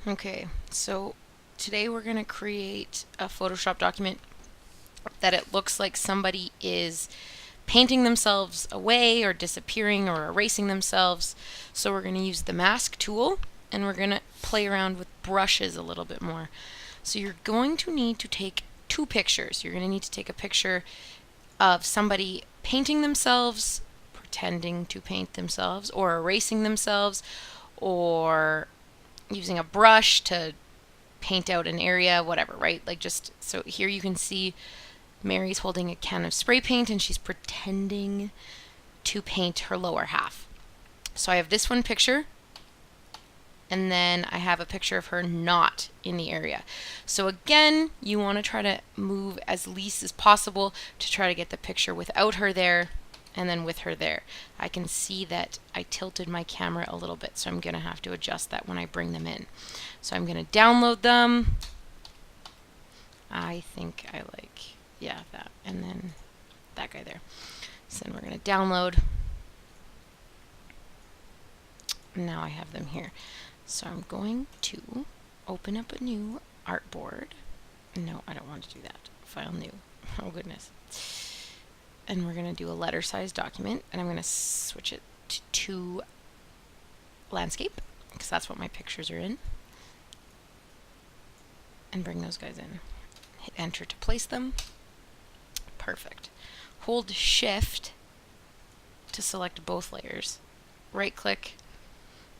Okay, so today we're going to create a Photoshop document that it looks like somebody is painting themselves away or disappearing or erasing themselves. So we're going to use the mask tool and we're going to play around with brushes a little bit more. So you're going to need to take two pictures. You're going to need to take a picture of somebody painting themselves, pretending to paint themselves, or erasing themselves, or using a brush to paint out an area, whatever, right? Like just so here you can see Mary's holding a can of spray paint and she's pretending to paint her lower half. So I have this one picture and then I have a picture of her not in the area. So again, you want to try to move as least as possible to try to get the picture without her there and then with her there. I can see that I tilted my camera a little bit, so I'm going to have to adjust that when I bring them in. So I'm going to download them. I think I like, yeah, that, and then that guy there. So then we're going to download. Now I have them here. So I'm going to open up a new artboard. No, I don't want to do that. File new. Oh goodness. And we're going to do a letter size document, and I'm going to switch it to landscape because that's what my pictures are in, and bring those guys in. Hit enter to place them. Perfect. Hold shift to select both layers. Right click,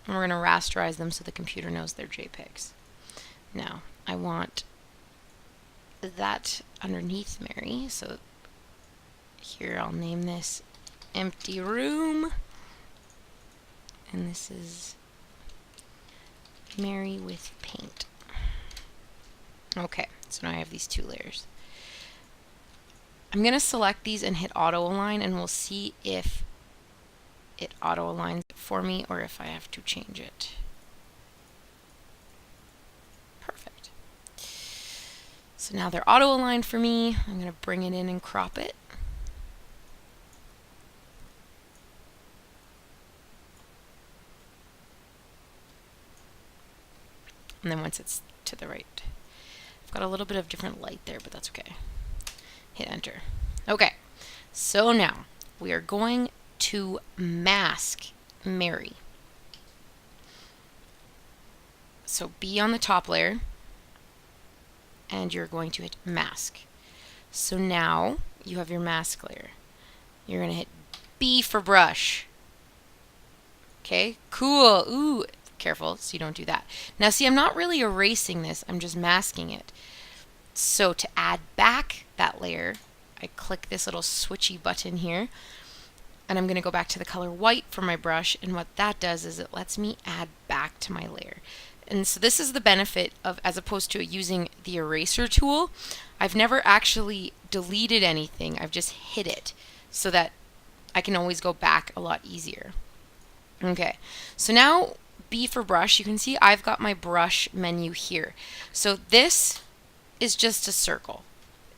and we're going to rasterize them so the computer knows they're JPEGs. Now I want that underneath Mary, so here I'll name this empty room, and this is Mary with paint. Okay, so now I have these two layers. I'm going to select these and hit auto align, and we'll see if it auto aligns it for me or if I have to change it. Perfect. So now they're auto aligned for me. I'm going to bring it in and crop it. And then once it's to the right, I've got a little bit of different light there, but that's okay. Hit enter. Okay, so now we are going to mask Mary. So be on the top layer, and you're going to hit mask. So now you have your mask layer. You're going to hit B for brush. Okay, cool. Ooh, careful so you don't do that. Now see, I'm not really erasing this, I'm just masking it. So to add back that layer, I click this little switchy button here, and I'm going to go back to the color white for my brush, and what that does is it lets me add back to my layer. And so this is the benefit of, as opposed to using the eraser tool, I've never actually deleted anything, I've just hit it so that I can always go back a lot easier. Okay, so now B for brush, you can see I've got my brush menu here. So this is just a circle.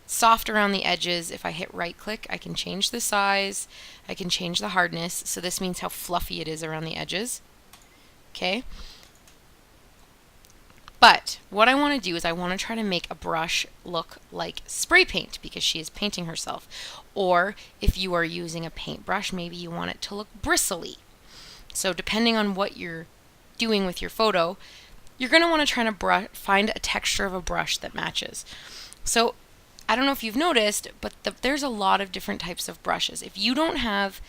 Soft around the edges. If I hit right click, I can change the size, I can change the hardness, so this means how fluffy it is around the edges. Okay, but what I want to do is I want to try to make a brush look like spray paint because she is painting herself. Or if you are using a paintbrush, maybe you want it to look bristly. So depending on what you're doing with your photo, you're going to want to try to find a texture of a brush that matches. So I don't know if you've noticed, but there's a lot of different types of brushes. If you don't have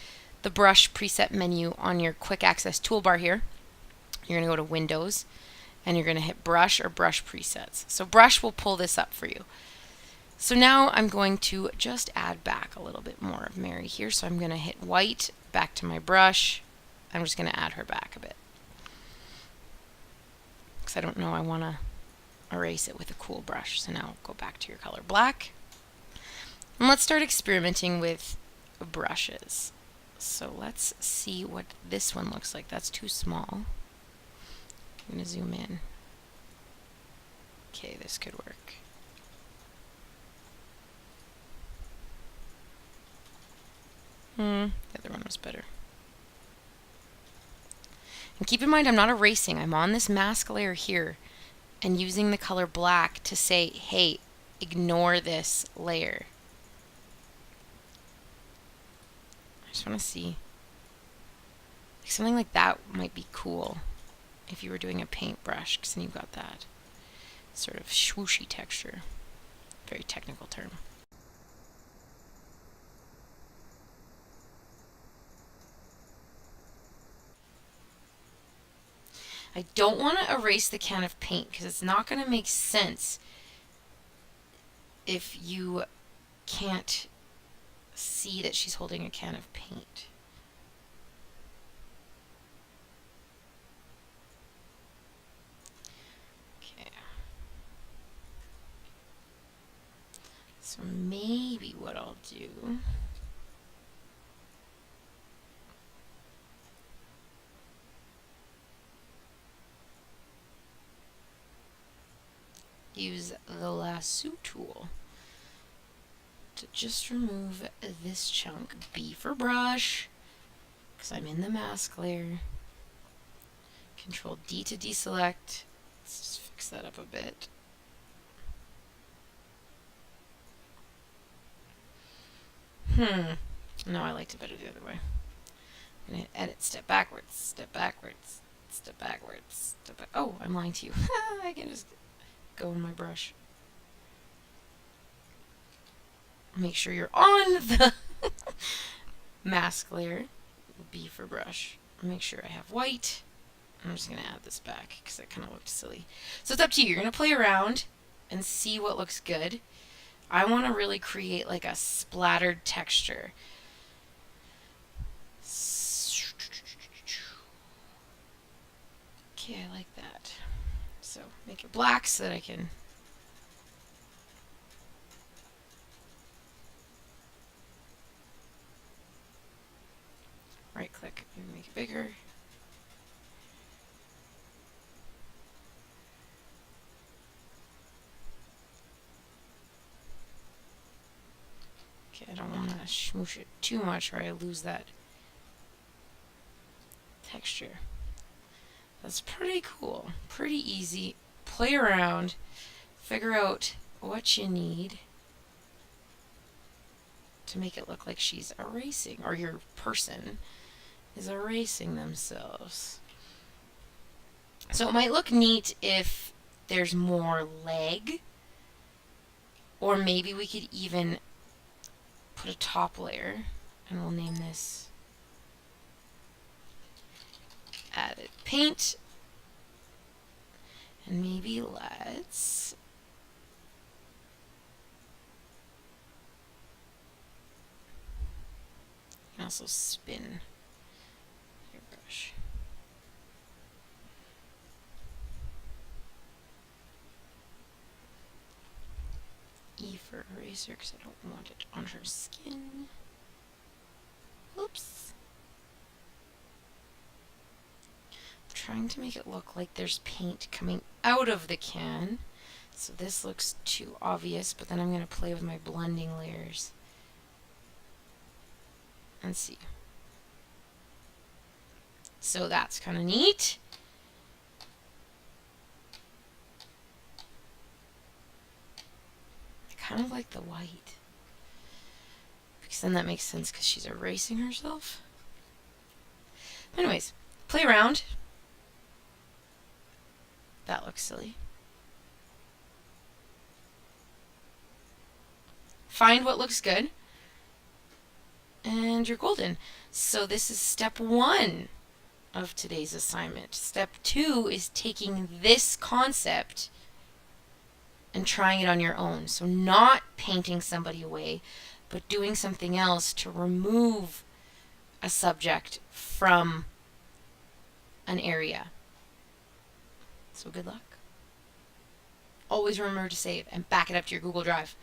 the brush preset menu on your quick access toolbar here, you're going to go to Windows and you're going to hit brush or brush presets. So brush will pull this up for you. So now I'm going to just add back a little bit more of Mary here. So I'm going to hit white, back to my brush. I'm just going to add her back a bit, because I don't know, I want to erase it with a cool brush. So now go back to your color black. And let's start experimenting with brushes. So let's see what this one looks like. That's too small. I'm going to zoom in. Okay, this could work. The other one was better. And keep in mind, I'm not erasing. I'm on this mask layer here. and using the color black to say, hey, ignore this layer. I just want to see. Something like that might be cool if you were doing a paintbrush, because then you've got that sort of swooshy texture. Very technical term. I don't want to erase the can of paint because it's not going to make sense if you can't see that she's holding a can of paint. Okay. So maybe what I'll do use the lasso tool to just remove this chunk. B for brush, because I'm in the mask layer. Control D to deselect. Let's just fix that up a bit. No, I liked it better the other way. I'm going to edit, step backwards, step backwards, step backwards, step back. Oh, I'm lying to you. I can just go in my brush. Make sure you're on the mask layer. B for brush. Make sure I have white. I'm just going to add this back because that kind of looked silly. So it's up to you. You're going to play around and see what looks good. I want to really create like a splattered texture. Okay, I like that. So make it black so that I can right click and make it bigger. Okay, I don't want to smoosh it too much or I lose that texture. That's pretty cool. Pretty easy. Play around. Figure out what you need to make it look like she's erasing, or your person is erasing themselves. So it might look neat if there's more leg, or maybe we could even put a top layer, and we'll name this added paint, and maybe let's you can also spin your brush. E for eraser because I don't want it on her skin. Oops. Trying to make it look like there's paint coming out of the can. So this looks too obvious, but then I'm going to play with my blending layers and see. So that's kind of neat. I kind of like the white, because then that makes sense because she's erasing herself. Anyways, play around. That looks silly. Find what looks good, and you're golden. So this is step 1 of today's assignment. Step 2 is taking this concept and trying it on your own. So not painting somebody away, but doing something else to remove a subject from an area. So good luck. Always remember to save and back it up to your Google Drive.